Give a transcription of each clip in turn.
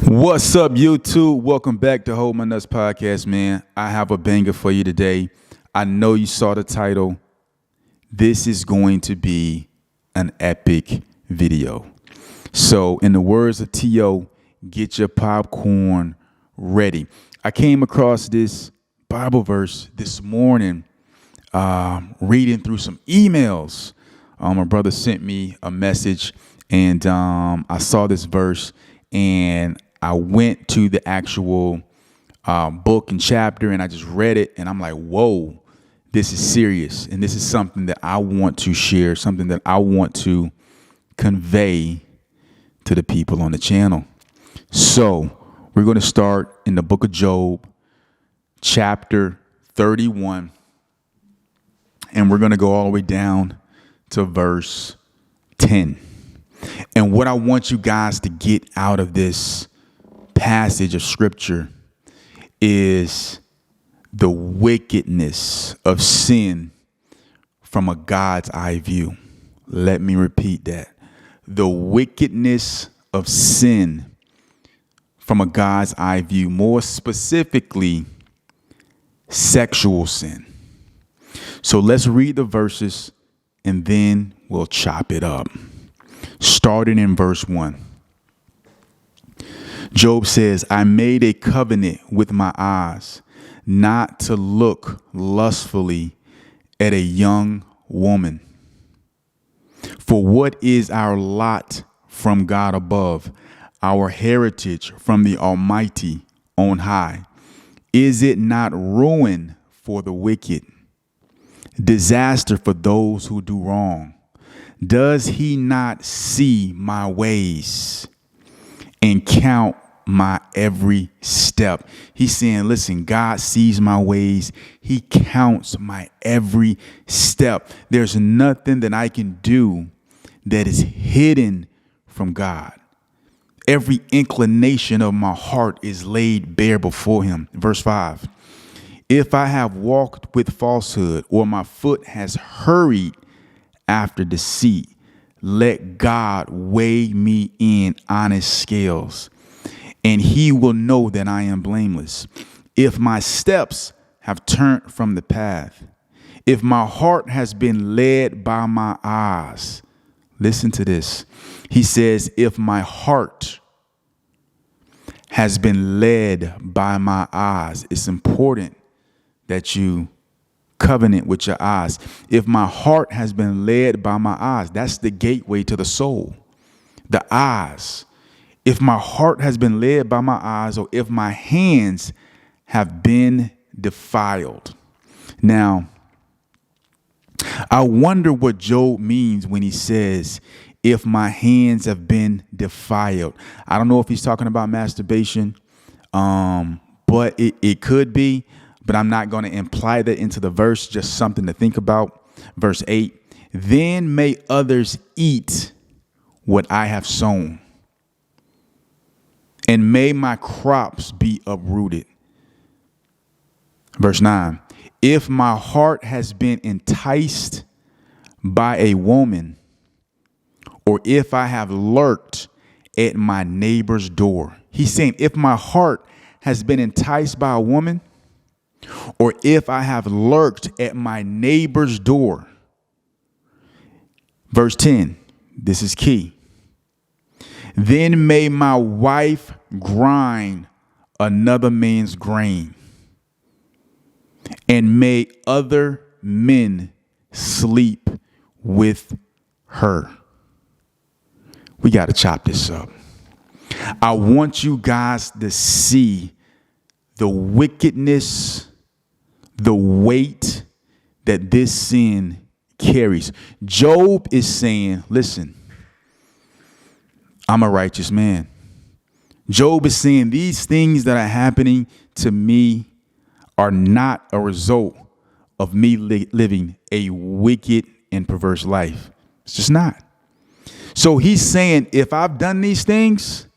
What's up, YouTube? Welcome back to Hold My Nuts Podcast, man. I have a banger for you today. I know you saw the title. This is going to be an epic video. So, in the words of T.O., get your popcorn ready. I came across this Bible verse this morning, reading through some emails. My brother sent me a message, and I saw this verse, and I went to the actual book and chapter, and I just read it, and I'm like, whoa, this is serious. And this is something that I want to share, something that I want to convey to the people on the channel. So we're going to start in the book of Job, chapter 31, and we're going to go all the way down to verse 10. And what I want you guys to get out of this passage of scripture is the wickedness of sin from a God's eye view. Let me repeat that. The wickedness of sin from a God's eye view, more specifically, sexual sin. So let's read the verses and then we'll chop it up. Starting in verse 1. Job says, I made a covenant with my eyes not to look lustfully at a young woman. For what is our lot from God above, our heritage from the Almighty on high? Is it not ruin for the wicked, disaster for those who do wrong? Does he not see my ways and count my every step? He's saying, listen, God sees my ways. He counts my every step. There's nothing that I can do that is hidden from God. Every inclination of my heart is laid bare before him. Verse 5. If I have walked with falsehood, or my foot has hurried after deceit, let God weigh me in honest scales, and he will know that I am blameless. If my steps have turned from the path, if my heart has been led by my eyes, listen to this. He says, if my heart has been led by my eyes, it's important that you covenant with your eyes. If my heart has been led by my eyes, that's the gateway to the soul, the eyes. If my heart has been led by my eyes, or if my hands have been defiled. Now, I wonder what Job means when he says, if my hands have been defiled. I don't know if he's talking about masturbation, but it could be. But I'm not going to imply that into the verse, just something to think about. Verse 8, then may others eat what I have sown, and may my crops be uprooted. Verse 9, if my heart has been enticed by a woman, or if I have lurked at my neighbor's door. He's saying, if my heart has been enticed by a woman, or if I have lurked at my neighbor's door. Verse 10, this is key. Then may my wife grind another man's grain, and may other men sleep with her. We got to chop this up. I want you guys to see the wickedness, the weight that this sin carries. Job is saying, listen, I'm a righteous man. Job is saying these things that are happening to me are not a result of me living a wicked and perverse life. It's just not. So he's saying, if I've done these things,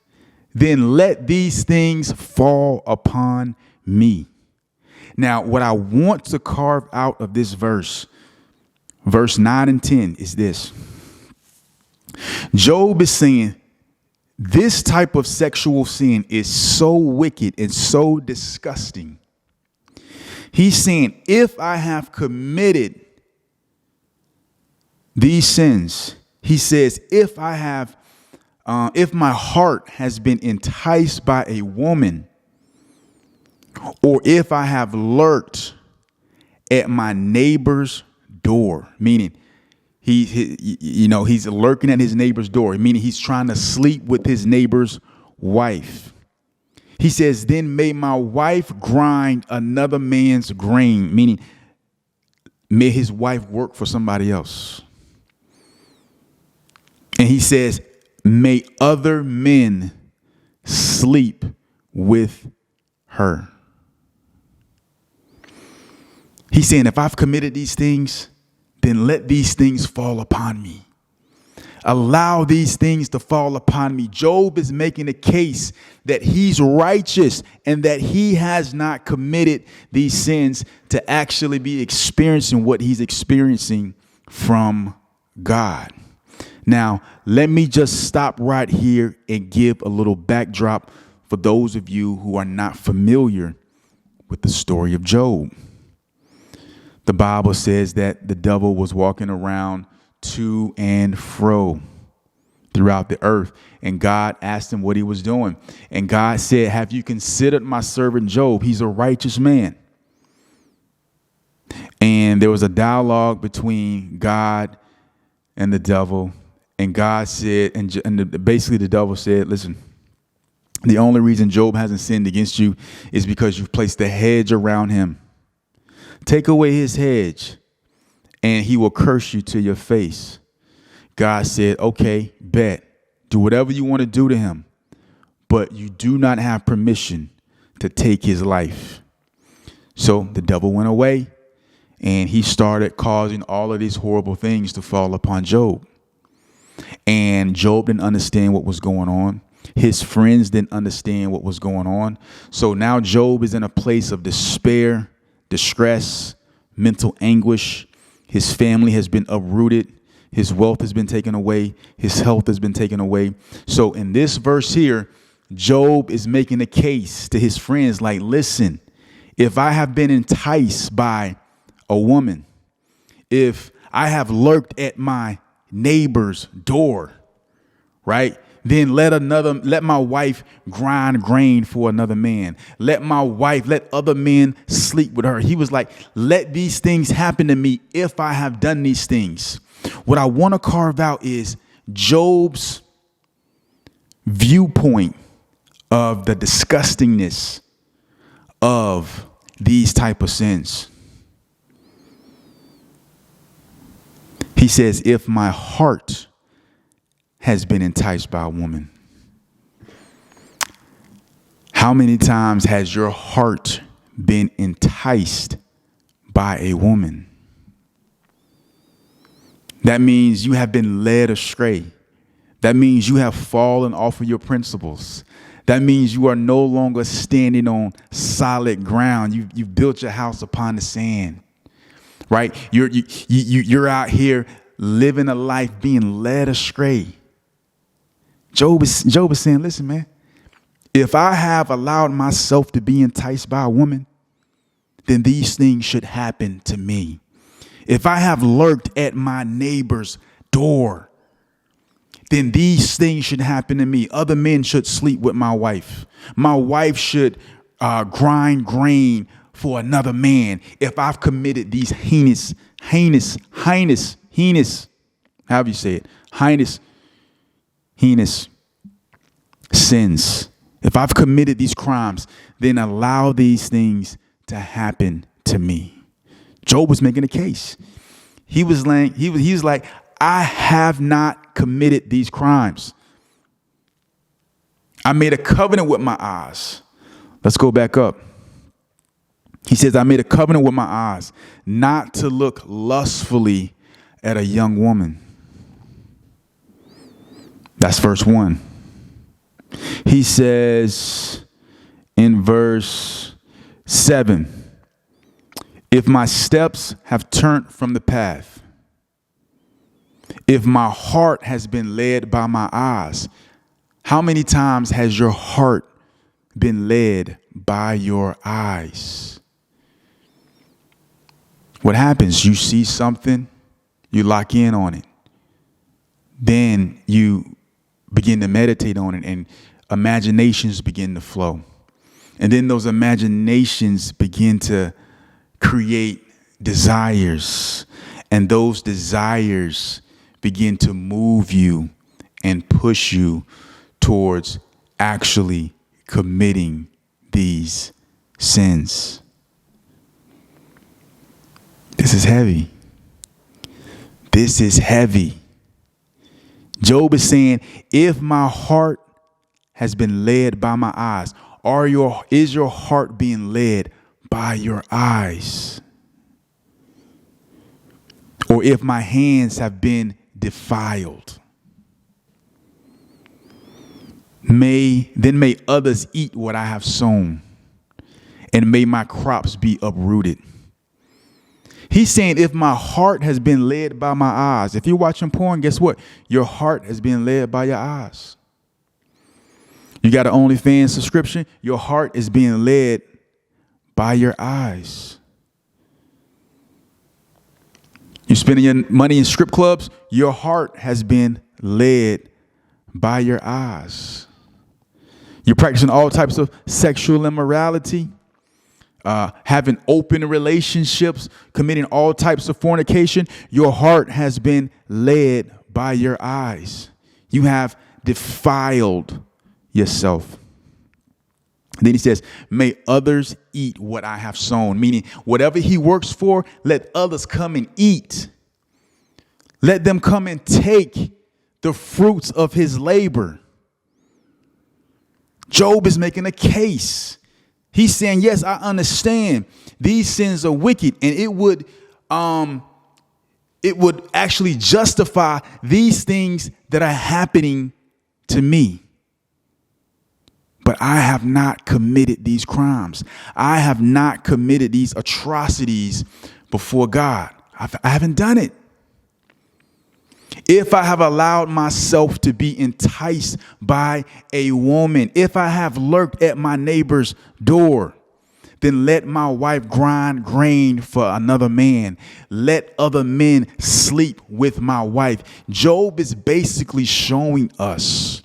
then let these things fall upon me. Now, what I want to carve out of this verse 9 and 10 is this. Job is saying This type of sexual sin is so wicked and so disgusting. He's saying, if I have committed these sins, he says, if my heart has been enticed by a woman, or if I have lurked at my neighbor's door, meaning he's lurking at his neighbor's door, meaning he's trying to sleep with his neighbor's wife. He says, then may my wife grind another man's grain, meaning may his wife work for somebody else. And he says, may other men sleep with her. He's saying, if I've committed these things, then let these things fall upon me. Allow these things to fall upon me. Job is making a case that he's righteous and that he has not committed these sins to actually be experiencing what he's experiencing from God. Now, let me just stop right here and give a little backdrop for those of you who are not familiar with the story of Job. The Bible says that the devil was walking around to and fro throughout the earth, and God asked him what he was doing. And God said, have you considered my servant Job? He's a righteous man. And there was a dialogue between God and the devil. And God said, basically the devil said, listen, the only reason Job hasn't sinned against you is because you've placed a hedge around him. Take away his hedge and he will curse you to your face. God said, okay, bet. Do whatever you want to do to him, but you do not have permission to take his life. So the devil went away and he started causing all of these horrible things to fall upon Job. And Job didn't understand what was going on. His friends didn't understand what was going on. So now Job is in a place of despair, distress, mental anguish. His family has been uprooted. His wealth has been taken away. His health has been taken away. So in this verse here, Job is making a case to his friends like, listen, if I have been enticed by a woman, if I have lurked at my neighbor's door, right? Then let my wife grind grain for another man. Let other men sleep with her. He was like, let these things happen to me if I have done these things. What I want to carve out is Job's viewpoint of the disgustingness of these type of sins. He says, if my heart has been enticed by a woman. How many times has your heart been enticed by a woman? That means you have been led astray. That means you have fallen off of your principles. That means you are no longer standing on solid ground. You've built your house upon the sand, right? You're out here living a life being led astray. Job is saying, listen, man, if I have allowed myself to be enticed by a woman, then these things should happen to me. If I have lurked at my neighbor's door, then these things should happen to me. Other men should sleep with my wife. My wife should grind grain for another man. If I've committed these heinous, however you say it, heinous sins. If I've committed these crimes, then allow these things to happen to me. Job was making a case. He was like, I have not committed these crimes. I made a covenant with my eyes. Let's go back up. He says, I made a covenant with my eyes not to look lustfully at a young woman. That's verse 1. He says in verse 7, if my steps have turned from the path, if my heart has been led by my eyes. How many times has your heart been led by your eyes? What happens? You see something, you lock in on it. Then you begin to meditate on it and imaginations begin to flow. And then those imaginations begin to create desires. And those desires begin to move you and push you towards actually committing these sins. This is heavy. This is heavy. Job is saying, if my heart has been led by my eyes, is your heart being led by your eyes? Or if my hands have been defiled, may others eat what I have sown, and may my crops be uprooted. He's saying if my heart has been led by my eyes, if you're watching porn, guess what? Your heart has been led by your eyes. You got an OnlyFans subscription, your heart is being led by your eyes. You're spending your money in strip clubs, your heart has been led by your eyes. You're practicing all types of sexual immorality, having open relationships, committing all types of fornication. Your heart has been led by your eyes. You have defiled yourself. Then he says, may others eat what I have sown, meaning whatever he works for, let others come and eat. Let them come and take the fruits of his labor. Job is making a case. He's saying, yes, I understand these sins are wicked, and it would actually justify these things that are happening to me. But I have not committed these crimes. I have not committed these atrocities before God. I haven't done it. If I have allowed myself to be enticed by a woman, if I have lurked at my neighbor's door, then let my wife grind grain for another man. Let other men sleep with my wife. Job is basically showing us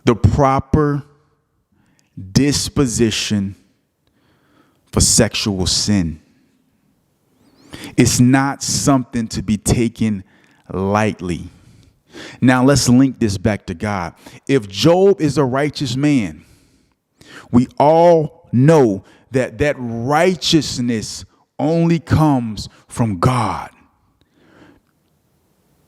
the proper disposition for sexual sin. It's not something to be taken lightly. Now let's link this back to God. If Job is a righteous man, we all know that that righteousness only comes from God.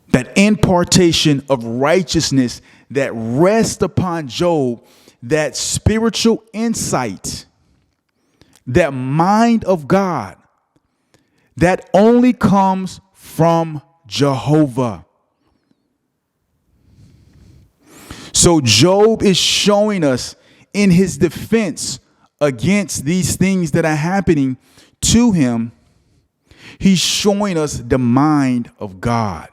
That impartation of righteousness that rests upon Job, that spiritual insight, that mind of God, that only comes from Jehovah. So Job is showing us in his defense against these things that are happening to him, he's showing us the mind of God.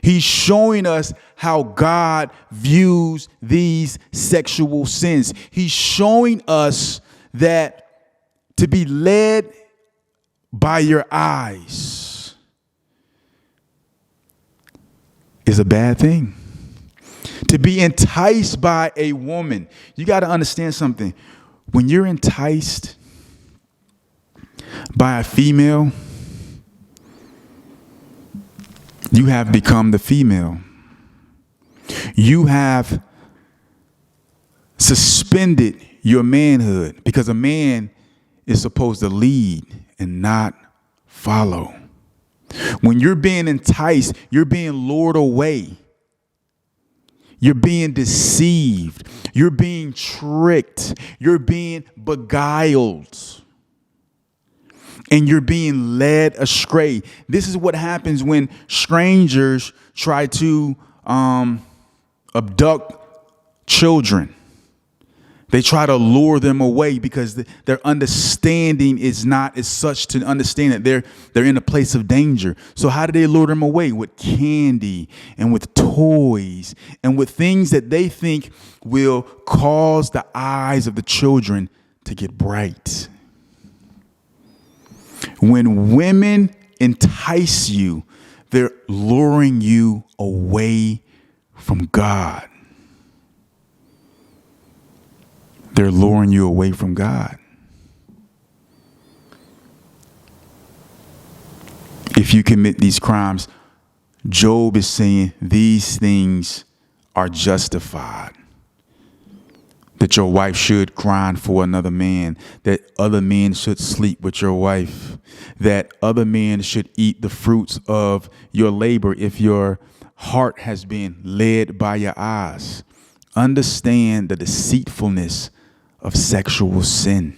He's showing us how God views these sexual sins. He's showing us that to be led by your eyes is a bad thing. To be enticed by a woman, you got to understand something. When you're enticed by a female, you have become the female. You have suspended your manhood, because a man is supposed to lead and not follow. When you're being enticed, you're being lured away. You're being deceived. You're being tricked. You're being beguiled. And you're being led astray. This is what happens when strangers try to abduct children. They try to lure them away because their understanding is not as such to understand that they're in a place of danger. So how do they lure them away? With candy and with toys and with things that they think will cause the eyes of the children to get bright. When women entice you, they're luring you away from God. They're luring you away from God. If you commit these crimes, Job is saying these things are justified. That your wife should grind for another man, that other men should sleep with your wife, that other men should eat the fruits of your labor if your heart has been led by your eyes. Understand the deceitfulness of sexual sin.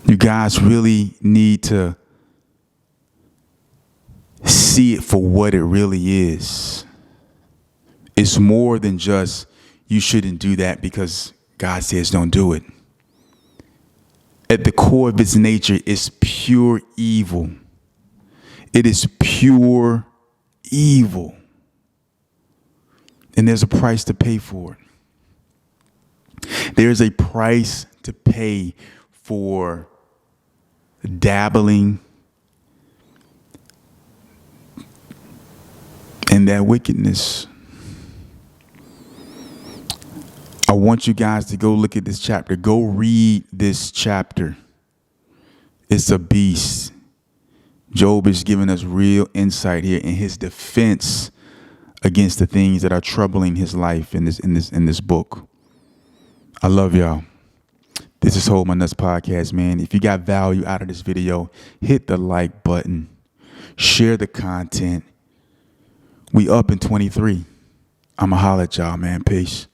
You guys really need to see it for what it really is. It's more than just you shouldn't do that because God says don't do it. At the core of its nature is pure evil. It is pure evil. And there's a price to pay for it. There's a price to pay for dabbling in that wickedness. I want you guys to go look at this chapter. Go read this chapter. It's a beast. Job is giving us real insight here in his defense against the things that are troubling his life in this book. I love y'all. This is Hold My Nuts Podcast, man. If you got value out of this video, hit the like button. Share the content. We up in 23. I'ma holler at y'all, man. Peace.